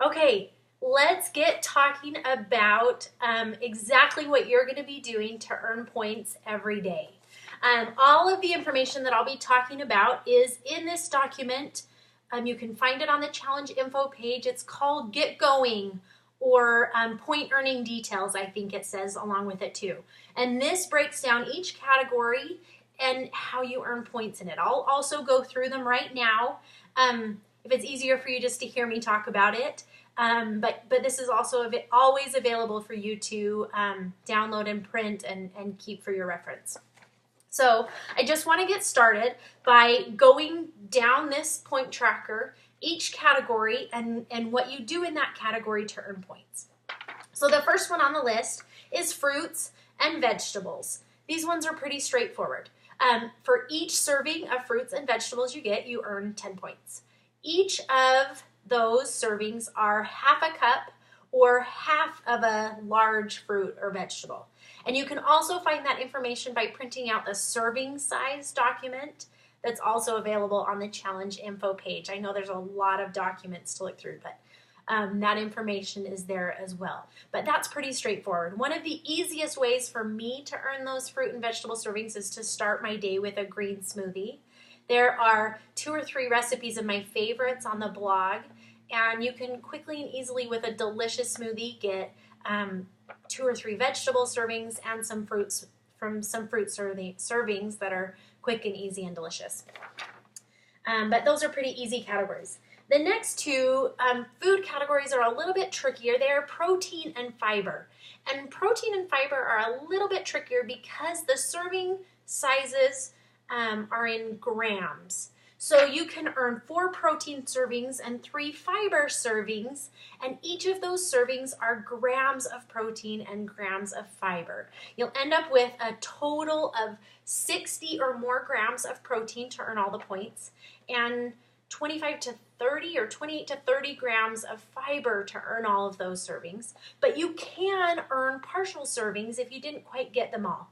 Okay, let's get talking about exactly what you're going to be doing to earn points every day. All of the information that I'll be talking about is in this document. You can find it on the challenge info page. It's called Get Going or Point Earning Details, I think it says along with it too. And this breaks down each category and how you earn points in it. I'll also go through them right now. If it's easier for you just to hear me talk about it. But this is also always available for you to download and print and keep for your reference. So I just want to get started by going down this point tracker, each category, and what you do in that category to earn points. So the first one on the list is fruits and vegetables. These ones are pretty straightforward. For each serving of fruits and vegetables you earn 10 points. Each of those servings are half a cup or half of a large fruit or vegetable. And you can also find that information by printing out the serving size document that's also available on the challenge info page. I know there's a lot of documents to look through, but that information is there as well. But that's pretty straightforward. One of the easiest ways for me to earn those fruit and vegetable servings is to start my day with a green smoothie. There are 2 or 3 recipes of my favorites on the blog, and you can quickly and easily with a delicious smoothie get 2 or 3 vegetable servings and some fruits from some fruit servings that are quick and easy and delicious. But those are pretty easy categories. The next 2 food categories are a little bit trickier. They are protein and fiber. And protein and fiber are a little bit trickier because the serving sizes are in grams. So you can earn 4 protein servings and 3 fiber servings, and each of those servings are grams of protein and grams of fiber. You'll end up with a total of 60 or more grams of protein to earn all the points, and 25 to 30 or 28 to 30 grams of fiber to earn all of those servings. But you can earn partial servings if you didn't quite get them all.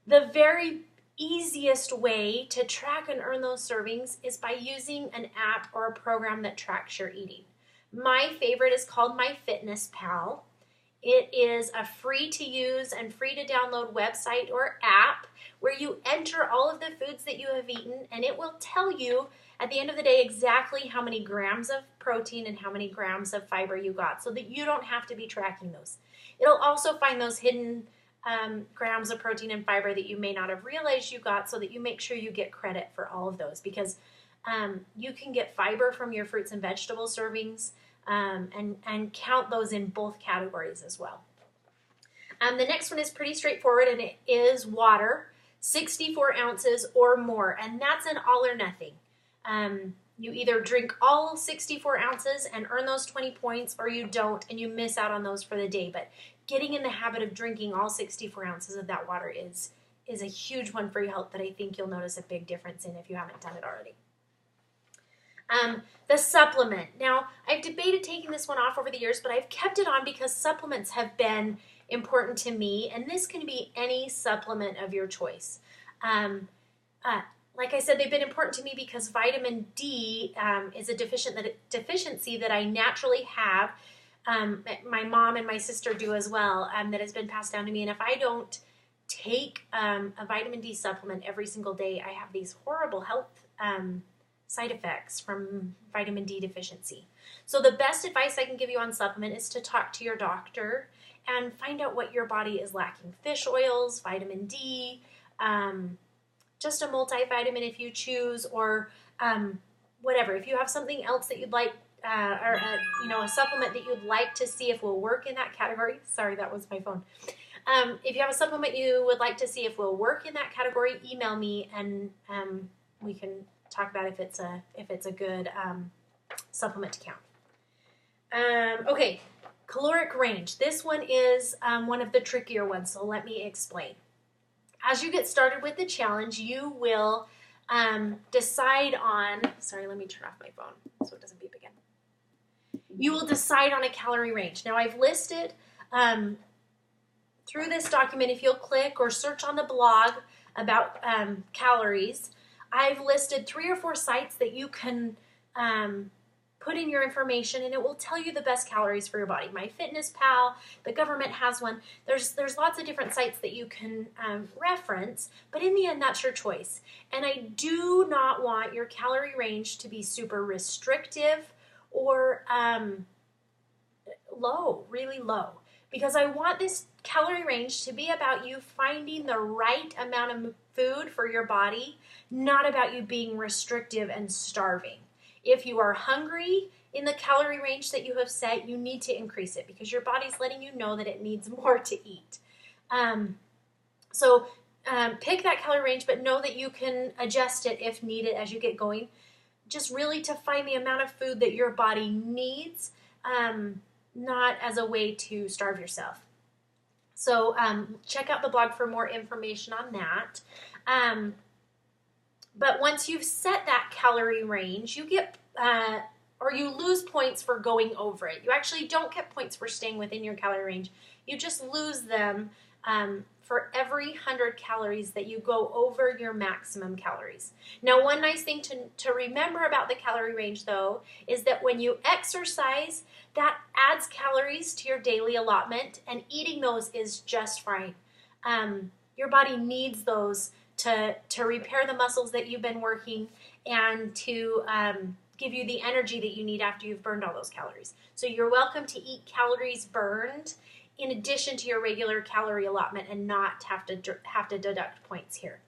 The very easiest way to track and earn those servings is by using an app or a program that tracks your eating. My favorite is called MyFitnessPal. It is a free to use and free to download website or app where you enter all of the foods that you have eaten, and it will tell you at the end of the day exactly how many grams of protein and how many grams of fiber you got, so that you don't have to be tracking those. It'll also find those hidden grams of protein and fiber that you may not have realized you got, so that you make sure you get credit for all of those, because you can get fiber from your fruits and vegetable servings and count those in both categories as well. The next one is pretty straightforward, and it is water, 64 ounces or more, and that's an all or nothing. You either drink all 64 ounces and earn those 20 points, or you don't and you miss out on those for the day. But getting in the habit of drinking all 64 ounces of that water is a huge one for your health that I think you'll notice a big difference in if you haven't done it already. The supplement. Now, I've debated taking this one off over the years, but I've kept it on because supplements have been important to me, and this can be any supplement of your choice. Like I said, they've been important to me because vitamin D is a deficiency that I naturally have. My mom and my sister do as well, that has been passed down to me. And if I don't take a vitamin D supplement every single day, I have these horrible health side effects from vitamin D deficiency. So the best advice I can give you on supplement is to talk to your doctor and find out what your body is lacking. Fish oils, vitamin D, just a multivitamin if you choose, or whatever. If you have something else that you'd like, or a supplement that you'd like to see if will work in that category. Sorry, that was my phone. If you have a supplement you would like to see if will work in that category, email me and we can talk about if it's a good supplement to count. Okay, caloric range. This one is one of the trickier ones, so let me explain. As you get started with the challenge, you will decide on, sorry, let me turn off my phone so it doesn't beep again. You will decide on a calorie range. Now I've listed through this document, if you'll click or search on the blog about calories, I've listed 3 or 4 sites that you can put in your information and it will tell you the best calories for your body. MyFitnessPal, the government has one. There's lots of different sites that you can reference, but in the end, that's your choice. And I do not want your calorie range to be super restrictive or low, really low, because I want this calorie range to be about you finding the right amount of food for your body, not about you being restrictive and starving. If you are hungry in the calorie range that you have set, you need to increase it because your body's letting you know that it needs more to eat. So pick that calorie range, but know that you can adjust it if needed as you get going, just really to find the amount of food that your body needs, not as a way to starve yourself. So check out the blog for more information on that. But once you've set that calorie range, you get or you lose points for going over it. You actually don't get points for staying within your calorie range. You just lose them for every 100 calories that you go over your maximum calories. Now, one nice thing to remember about the calorie range, though, is that when you exercise, that adds calories to your daily allotment, and eating those is just fine. Your body needs those to repair the muscles that you've been working and to give you the energy that you need after you've burned all those calories. So you're welcome to eat calories burned in addition to your regular calorie allotment and not have to deduct points here.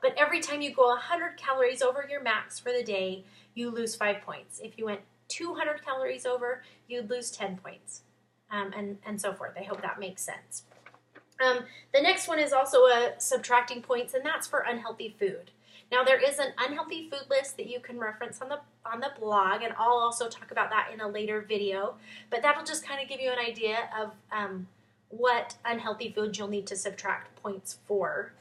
But every time you go 100 calories over your max for the day, you lose 5 points. If you went 200 calories over, you'd lose 10 points, and so forth. I hope that makes sense. The next one is also subtracting points, and that's for unhealthy food. Now, there is an unhealthy food list that you can reference on the blog, and I'll also talk about that in a later video. But that'll just kind of give you an idea of what unhealthy food you'll need to subtract points for.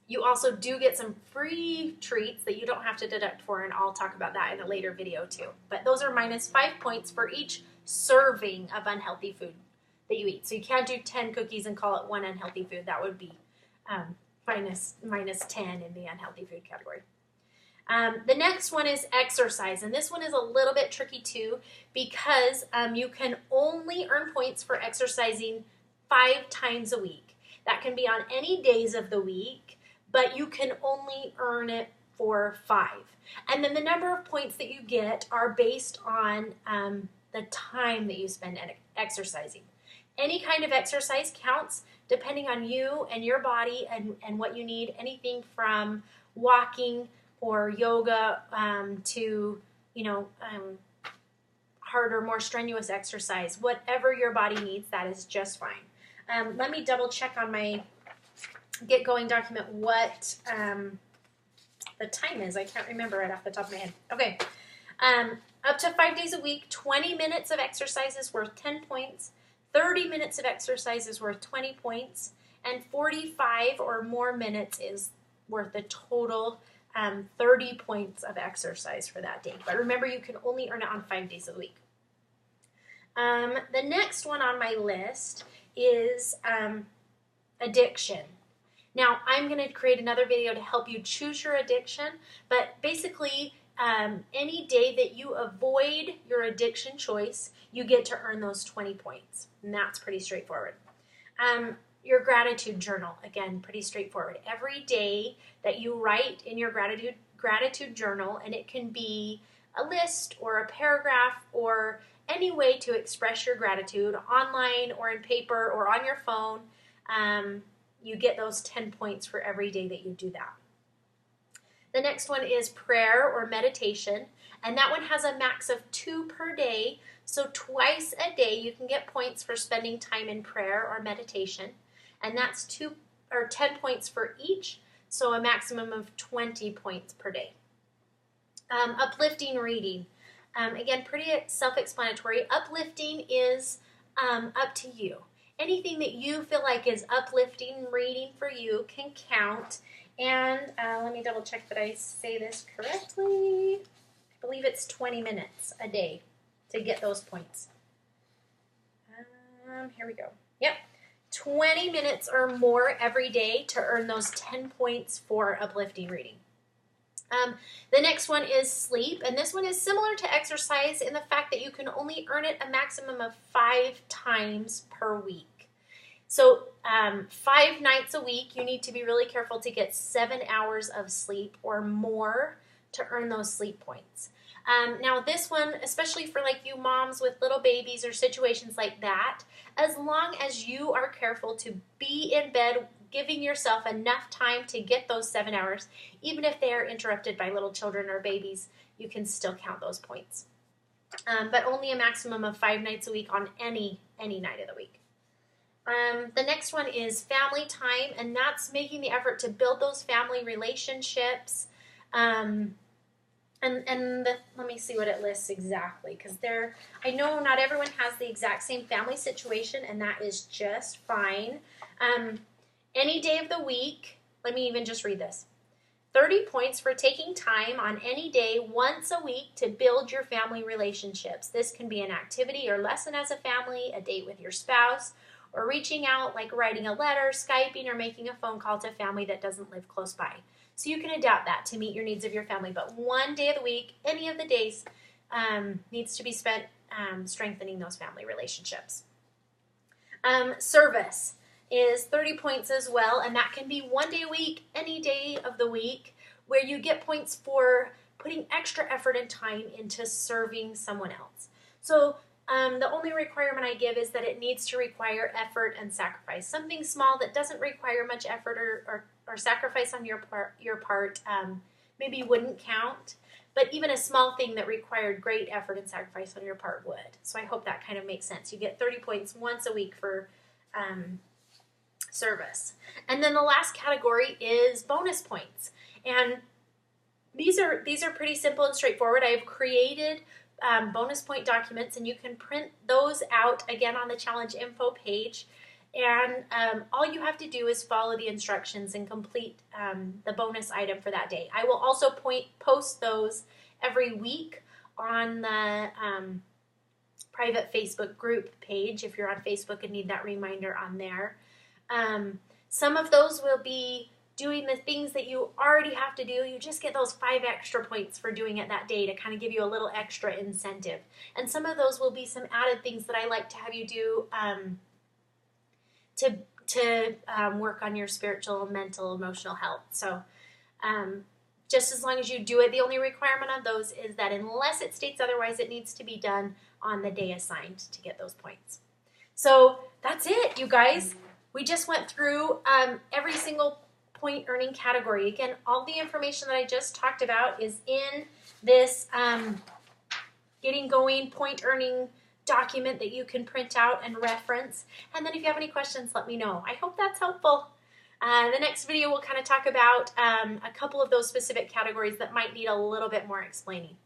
You also do get some free treats that you don't have to deduct for, and I'll talk about that in a later video too. But those are minus 5 points for each serving of unhealthy food that you eat. So you can't do 10 cookies and call it one unhealthy food. That would be minus 10 in the unhealthy food category. The next one is exercise, and this one is a little bit tricky too because you can only earn points for exercising 5 times a week. That can be on any days of the week, but you can only earn it for 5. And then the number of points that you get are based on the time that you spend exercising. Any kind of exercise counts depending on you and your body and what you need. Anything from walking or yoga to, harder, more strenuous exercise. Whatever your body needs, that is just fine. Let me double check on my Get Going document what the time is. I can't remember right off the top of my head. Okay. Up to 5 days a week, 20 minutes of exercise is worth 10 points. 30 minutes of exercise is worth 20 points, and 45 or more minutes is worth a total 30 points of exercise for that day. But remember, you can only earn it on 5 days a week. The next one on my list is addiction. Now, I'm going to create another video to help you choose your addiction, but basically, any day that you avoid your addiction choice, you get to earn those 20 points, and that's pretty straightforward. Your gratitude journal, again, pretty straightforward. Every day that you write in your gratitude journal, and it can be a list or a paragraph or any way to express your gratitude, online or in paper or on your phone, you get those 10 points for every day that you do that. The next one is prayer or meditation, and that one has a max of 2 per day. So twice a day you can get points for spending time in prayer or meditation, and that's 10 points for each, so a maximum of 20 points per day. Uplifting reading. Again, pretty self-explanatory. Uplifting is up to you. Anything that you feel like is uplifting reading for you can count. And let me double check that I say this correctly. I believe it's 20 minutes a day to get those points. Here we go. Yep. 20 minutes or more every day to earn those 10 points for uplifting reading. The next one is sleep, and this one is similar to exercise in the fact that you can only earn it a maximum of 5 times per week. So 5 nights a week, you need to be really careful to get 7 hours of sleep or more to earn those sleep points. Now this one, especially for like you moms with little babies or situations like that, as long as you are careful to be in bed giving yourself enough time to get those 7 hours, even if they are interrupted by little children or babies, you can still count those points. But only a maximum of 5 nights a week on any night of the week. The next one is family time, and that's making the effort to build those family relationships. Let me see what it lists exactly, because I know not everyone has the exact same family situation, and that is just fine. Any day of the week, let me even just read this. 30 points for taking time on any day once a week to build your family relationships. This can be an activity or lesson as a family, a date with your spouse, or reaching out like writing a letter, Skyping, or making a phone call to family that doesn't live close by. So you can adapt that to meet your needs of your family. But one day of the week, any of the days, needs to be spent strengthening those family relationships. Service is 30 points as well, and that can be one day a week, any day of the week, where you get points for putting extra effort and time into serving someone else. So the only requirement I give is that it needs to require effort and sacrifice. Something small that doesn't require much effort or sacrifice on your part maybe wouldn't count, but even a small thing that required great effort and sacrifice on your part would. So I hope that kind of makes sense. You get 30 points once a week for service. And then the last category is bonus points. And these are pretty simple and straightforward. I've created bonus point documents, and you can print those out again on the challenge info page. And all you have to do is follow the instructions and complete the bonus item for that day. I will also post those every week on the private Facebook group page if you're on Facebook and need that reminder on there. Some of those will be doing the things that you already have to do. You just get those 5 extra points for doing it that day to kind of give you a little extra incentive. And some of those will be some added things that I like to have you do to work on your spiritual, mental, emotional health. So just as long as you do it, the only requirement of those is that unless it states otherwise, it needs to be done on the day assigned to get those points. So that's it, you guys. We just went through every single point earning category. Again, all the information that I just talked about is in this Getting Going point earning document that you can print out and reference. And then if you have any questions, let me know. I hope that's helpful. The next video we'll kind of talk about a couple of those specific categories that might need a little bit more explaining.